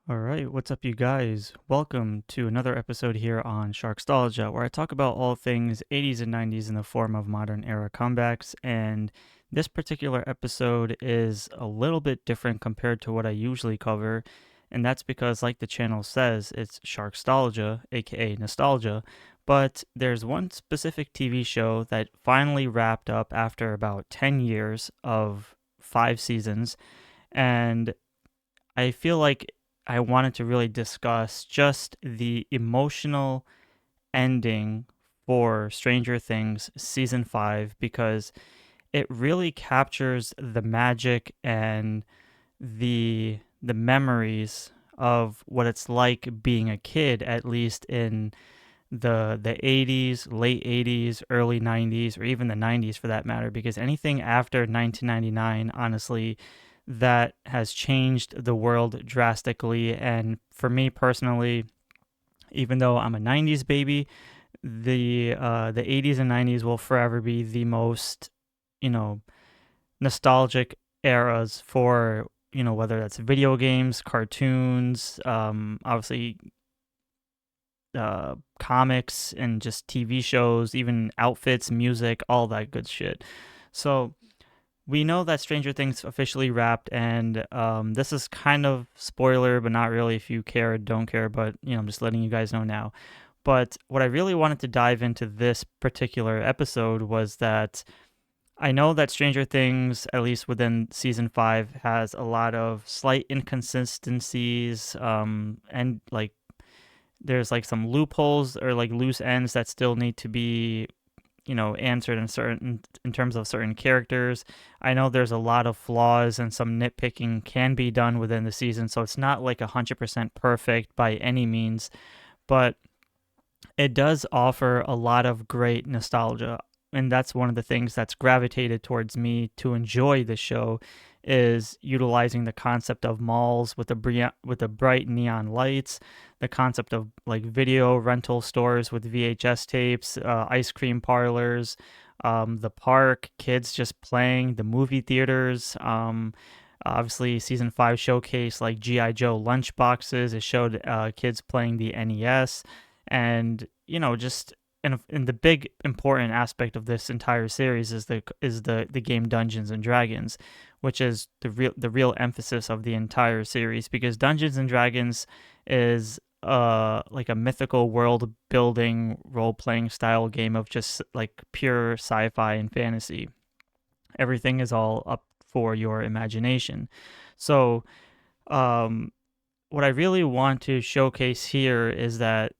All right, what's up, you guys? Welcome to another episode here on Sharkstalgia, where I talk about all things 80s and 90s in the form of modern era comebacks. And this particular episode is a little bit different compared to what I usually cover. And that's because, like the channel says, it's Sharkstalgia, aka nostalgia. But there's one specific TV show that finally wrapped up after about 10 years of 5 seasons. And I feel like I wanted to really discuss just the emotional ending for Stranger Things season 5 because it really captures the magic and the memories of what it's like being a kid, at least in the 80s, late 80s, early 90s, or even the 90s for that matter, because anything after 1999, honestly, that has changed the world drastically. And for me personally, even though I'm a 90s baby, the 80s and 90s will forever be the most, you know, nostalgic eras for, whether that's video games, cartoons, obviously comics and just TV shows, even outfits, music, all that good shit. So we know that Stranger Things officially wrapped, and this is kind of spoiler, but not really if you care or don't care. But I'm just letting you guys know now. But what I really wanted to dive into this particular episode was that I know that Stranger Things, at least within season 5, has a lot of slight inconsistencies, and like there's like some loopholes or like loose ends that still need to be answered in terms of certain characters. I know there's a lot of flaws and some nitpicking can be done within the season, so it's not like 100% perfect by any means, but it does offer a lot of great nostalgia. And that's one of the things that's gravitated towards me to enjoy the show is utilizing the concept of malls with the bright neon lights, the concept of like video rental stores with VHS tapes, ice cream parlors, the park, kids just playing, the movie theaters. Obviously, season 5 showcased like GI Joe lunch boxes. It showed kids playing the NES, and just and the big important aspect of this entire series is the game Dungeons and Dragons, which is the real emphasis of the entire series, because Dungeons and Dragons is like a mythical world building role playing style game of just like pure sci-fi and fantasy. Everything is all up for your imagination. So, um, what I really want to showcase here is that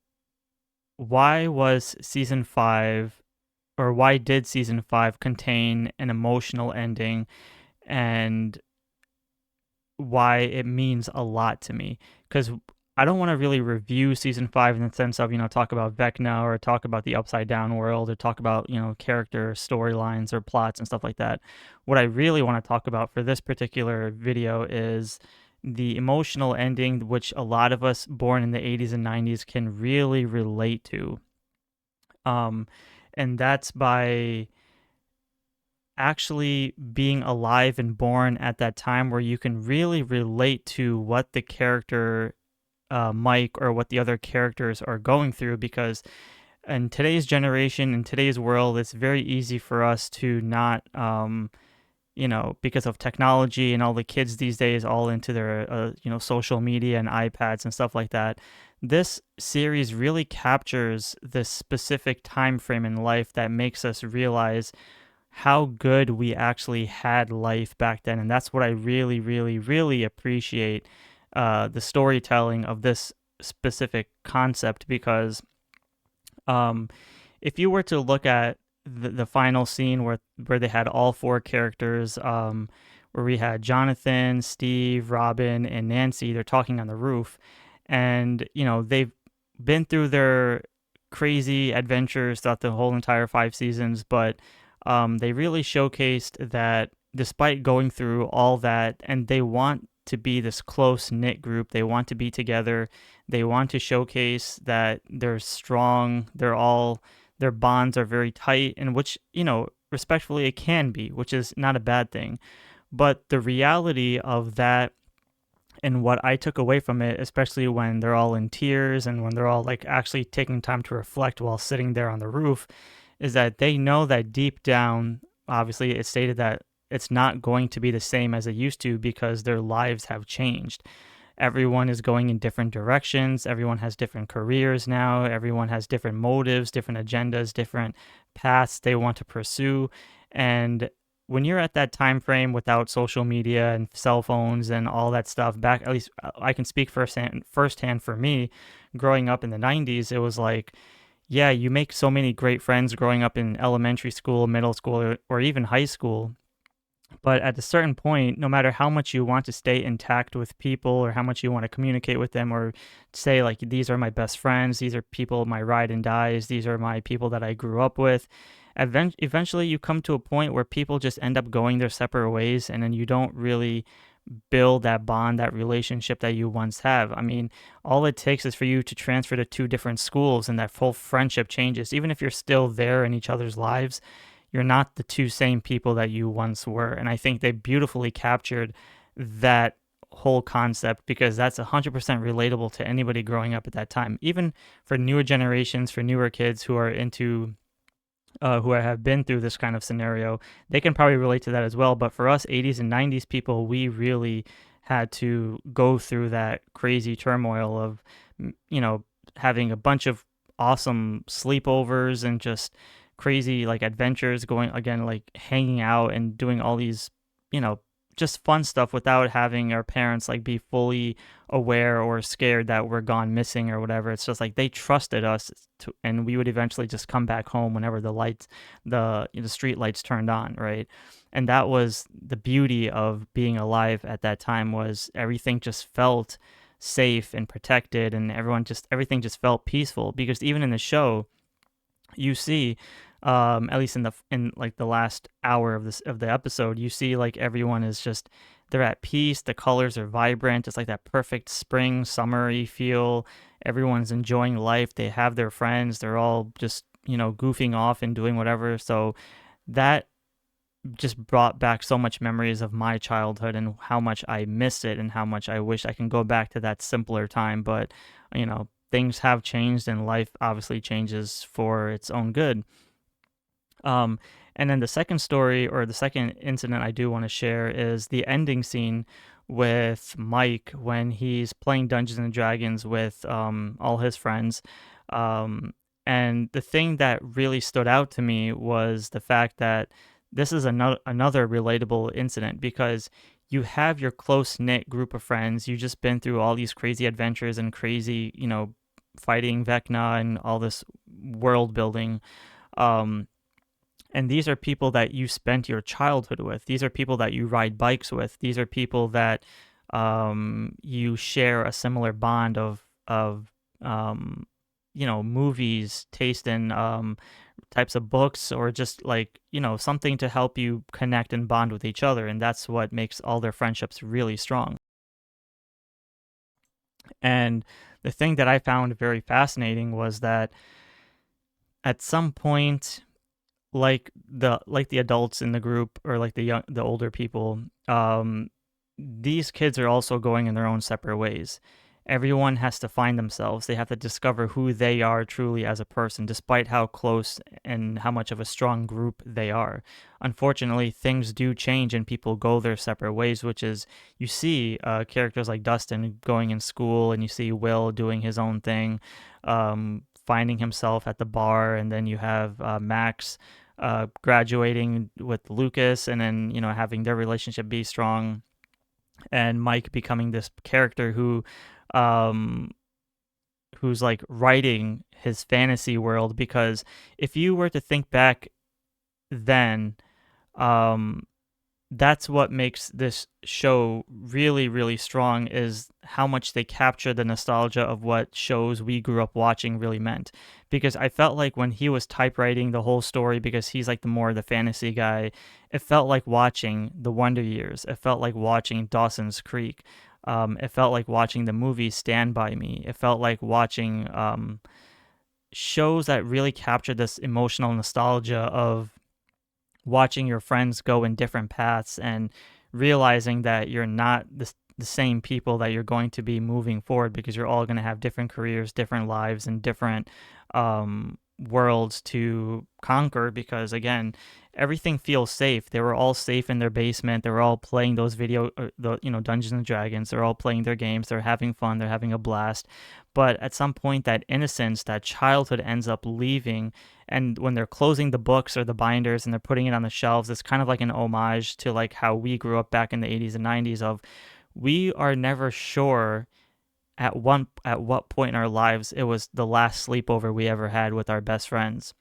why was season 5, or why did season 5 contain an emotional ending, and why it means a lot to me? Because I don't want to really review season 5 in the sense of, talk about Vecna or talk about the Upside Down world or talk about, character storylines or plots and stuff like that. What I really want to talk about for this particular video is the emotional ending, which a lot of us born in the 80s and 90s can really relate to. Um, and that's by actually being alive and born at that time where you can really relate to what the character Mike or what the other characters are going through, because in today's generation, in today's world, it's very easy for us to not because of technology and all the kids these days all into their social media and iPads and stuff like that. This series really captures this specific time frame in life that makes us realize how good we actually had life back then. And that's what I really, really, really appreciate, the storytelling of this specific concept, because um, if you were to look at the final scene where they had all four characters, where we had Jonathan, Steve, Robin, and Nancy, they're talking on the roof, and they've been through their crazy adventures throughout the whole entire 5 seasons, but they really showcased that despite going through all that, and they want to be this close knit group, they want to be together, they want to showcase that they're strong, their bonds are very tight, and which, respectfully, it can be, which is not a bad thing. But the reality of that And what I took away from it, especially when they're all in tears and when they're all like actually taking time to reflect while sitting there on the roof, is that they know that deep down, obviously, it's stated that it's not going to be the same as it used to because their lives have changed. Everyone is going in different directions. Everyone has different careers now. Everyone has different motives, different agendas, different paths they want to pursue. And when you're at that time frame without social media and cell phones and all that stuff, back at least I can speak firsthand for me, growing up in the 90s, it was like, yeah, you make so many great friends growing up in elementary school, middle school, or even high school. But at a certain point, no matter how much you want to stay intact with people or how much you want to communicate with them or say, like, these are my best friends, these are people, my ride and dies, these are my people that I grew up with, eventually you come to a point where people just end up going their separate ways and then you don't really build that bond, that relationship that you once have. I mean, all it takes is for you to transfer to two different schools and that full friendship changes. Even if you're still there in each other's lives, you're not the two same people that you once were. And I think they beautifully captured that whole concept because that's 100% relatable to anybody growing up at that time. Even for newer generations, for newer kids who are into who have been through this kind of scenario, they can probably relate to that as well. But for us 80s and 90s people, we really had to go through that crazy turmoil of, you know, having a bunch of awesome sleepovers and just crazy like adventures, going again, like hanging out and doing all these, you know, just fun stuff without having our parents like be fully aware or scared that we're gone missing or whatever. It's just like they trusted us to, and we would eventually just come back home whenever the lights, the street lights turned on, right? And that was the beauty of being alive at that time, was everything just felt safe and protected, and everything just felt peaceful because even in the show you see, at least in like the last hour of the episode, you see like everyone is just, they're at peace, the colors are vibrant, it's like that perfect spring summery feel, everyone's enjoying life, they have their friends, they're all just, you know, goofing off and doing whatever. So that just brought back so much memories of my childhood and how much I miss it and how much I wish I can go back to that simpler time. But, you know, things have changed and life obviously changes for its own good. Um, and then the second story, or the second incident I do want to share, is the ending scene with Mike when he's playing Dungeons and Dragons with all his friends. Um, and the thing that really stood out to me was the fact that this is another relatable incident because you have your close knit group of friends. You've just been through all these crazy adventures and crazy, you know, fighting Vecna and all this world building. Um, and these are people that you spent your childhood with. These are people that you ride bikes with. These are people that you share a similar bond of you know, movies, taste in types of books, or just like, you know, something to help you connect and bond with each other. And that's what makes all their friendships really strong. And the thing that I found very fascinating was that at some point, like the adults in the group, or like the older people, these kids are also going in their own separate ways. Everyone has to find themselves. They have to discover who they are truly as a person, despite how close and how much of a strong group they are. Unfortunately, things do change and people go their separate ways, which is, you see characters like Dustin going in school, and you see Will doing his own thing, finding himself at the bar, and then you have Max graduating with Lucas, and then, you know, having their relationship be strong, and Mike becoming this character um, who's like writing his fantasy world. Because if you were to think back then, um, that's what makes this show really, really strong, is how much they capture the nostalgia of what shows we grew up watching really meant. Because I felt like when he was typewriting the whole story, because he's like the fantasy guy, it felt like watching The Wonder Years. It felt like watching Dawson's Creek. It felt like watching the movie Stand By Me. It felt like watching shows that really captured this emotional nostalgia of watching your friends go in different paths and realizing that you're not this, the same people that you're going to be moving forward, because you're all going to have different careers, different lives, and different worlds to conquer. Because again, everything feels safe. They were all safe in their basement. They were all playing those Dungeons and Dragons. They're all playing their games. They're having fun. They're having a blast. But at some point, that innocence, that childhood ends up leaving. And when they're closing the books or the binders and they're putting it on the shelves, it's kind of like an homage to like how we grew up back in the 80s and 90s of, we are never sure at what point in our lives it was the last sleepover we ever had with our best friends.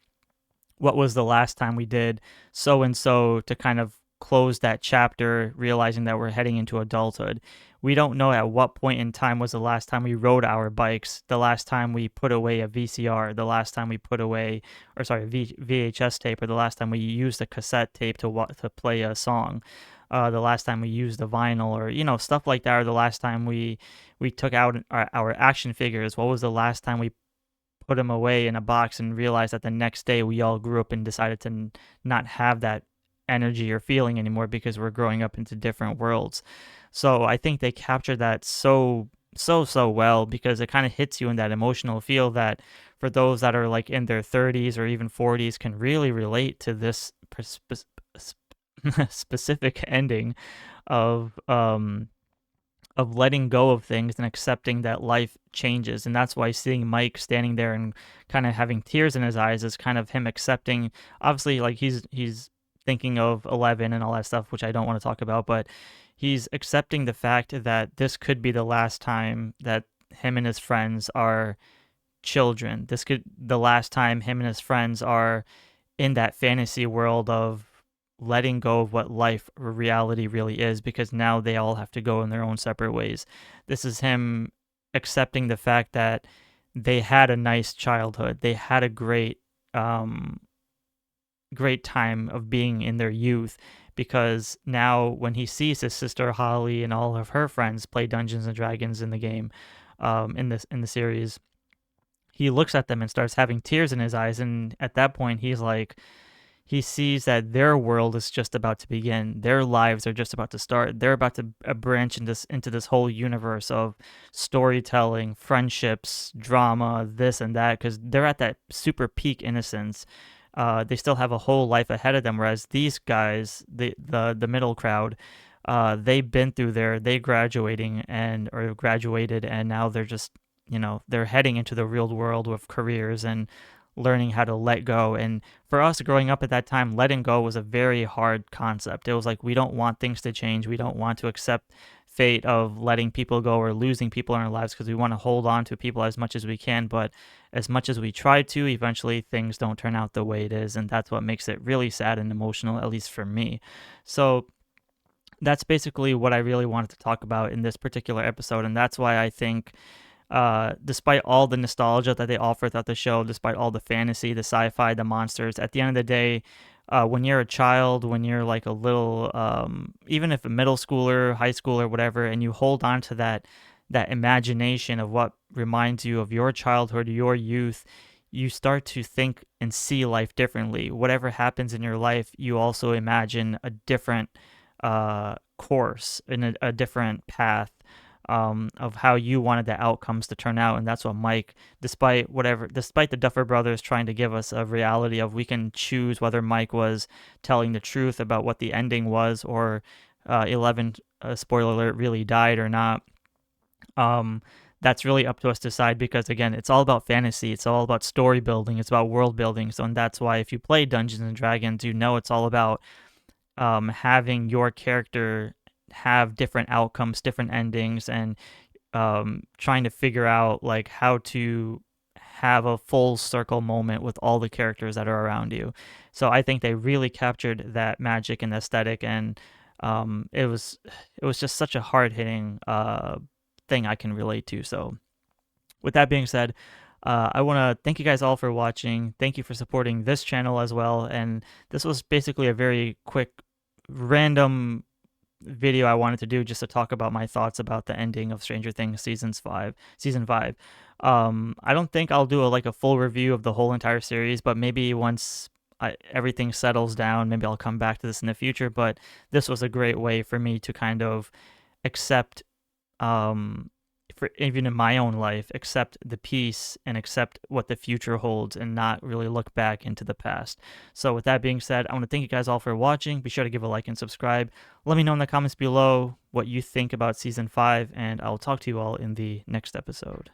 What was the last time we did so and so to kind of close that chapter, realizing that we're heading into adulthood. We don't know at what point in time was the last time we rode our bikes, the last time we put away a VCR, the last time we put away, or sorry, VHS tape, or the last time we used a cassette tape to play a song, the last time we used a vinyl, or stuff like that, or the last time we took out our action figures. What was the last time we put them away in a box and realized that the next day we all grew up and decided to not have that energy or feeling anymore because we're growing up into different worlds. So I think they captured that so well, because it kind of hits you in that emotional feel that for those that are like in their 30s or even 40s can really relate to this specific ending of letting go of things and accepting that life changes. And that's why seeing Mike standing there and kind of having tears in his eyes is kind of him accepting, obviously, like he's thinking of 11 and all that stuff, which I don't want to talk about, but he's accepting the fact that this could be the last time that him and his friends are children. This could the last time him and his friends are in that fantasy world of letting go of what life or reality really is, because now they all have to go in their own separate ways. This is him accepting the fact that they had a nice childhood. They had a great time of being in their youth, because now when he sees his sister Holly and all of her friends play Dungeons and Dragons in the game, in the series, he looks at them and starts having tears in his eyes. And at that point, he sees that their world is just about to begin. Their lives are just about to start. They're about to branch into this whole universe of storytelling, friendships, drama, this and that, because they're at that super peak innocence. They still have a whole life ahead of them, whereas these guys, the middle crowd, they've been through they graduating or graduated, and now they're just they're heading into the real world with careers and learning how to let go. And for us growing up at that time, letting go was a very hard concept. It was like, we don't want things to change. We don't want to accept fate of letting people go or losing people in our lives, because we want to hold on to people as much as we can. But as much as we try to, eventually things don't turn out the way it is. And that's what makes it really sad and emotional, at least for me. So that's basically what I really wanted to talk about in this particular episode. And that's why I think despite all the nostalgia that they offer throughout the show, despite all the fantasy, the sci-fi, the monsters, at the end of the day, when you're a child, when you're like a little, even if a middle schooler, high schooler, whatever, and you hold on to that imagination of what reminds you of your childhood, your youth, you start to think and see life differently. Whatever happens in your life, you also imagine a different course in a different path, of how you wanted the outcomes to turn out. And that's what Mike, despite the Duffer Brothers trying to give us a reality of we can choose whether Mike was telling the truth about what the ending was, or 11, spoiler alert, really died or not. That's really up to us to decide, because again, it's all about fantasy. It's all about story building. It's about world building. So, and that's why if you play Dungeons and Dragons, it's all about having your character have different outcomes, different endings, and trying to figure out like how to have a full circle moment with all the characters that are around you. So I think they really captured that magic and aesthetic, and it was just such a hard hitting thing I can relate to. So with that being said, I want to thank you guys all for watching. Thank you for supporting this channel as well. And this was basically a very quick, random video I wanted to do just to talk about my thoughts about the ending of Stranger Things season 5. I don't think I'll do a full review of the whole entire series, but maybe once everything settles down, maybe I'll come back to this in the future. But this was a great way for me to kind of accept for even in my own life, accept the peace and accept what the future holds and not really look back into the past. So with that being said, I want to thank you guys all for watching. Be sure to give a like and subscribe. Let me know in the comments below what you think about season 5, and I'll talk to you all in the next episode.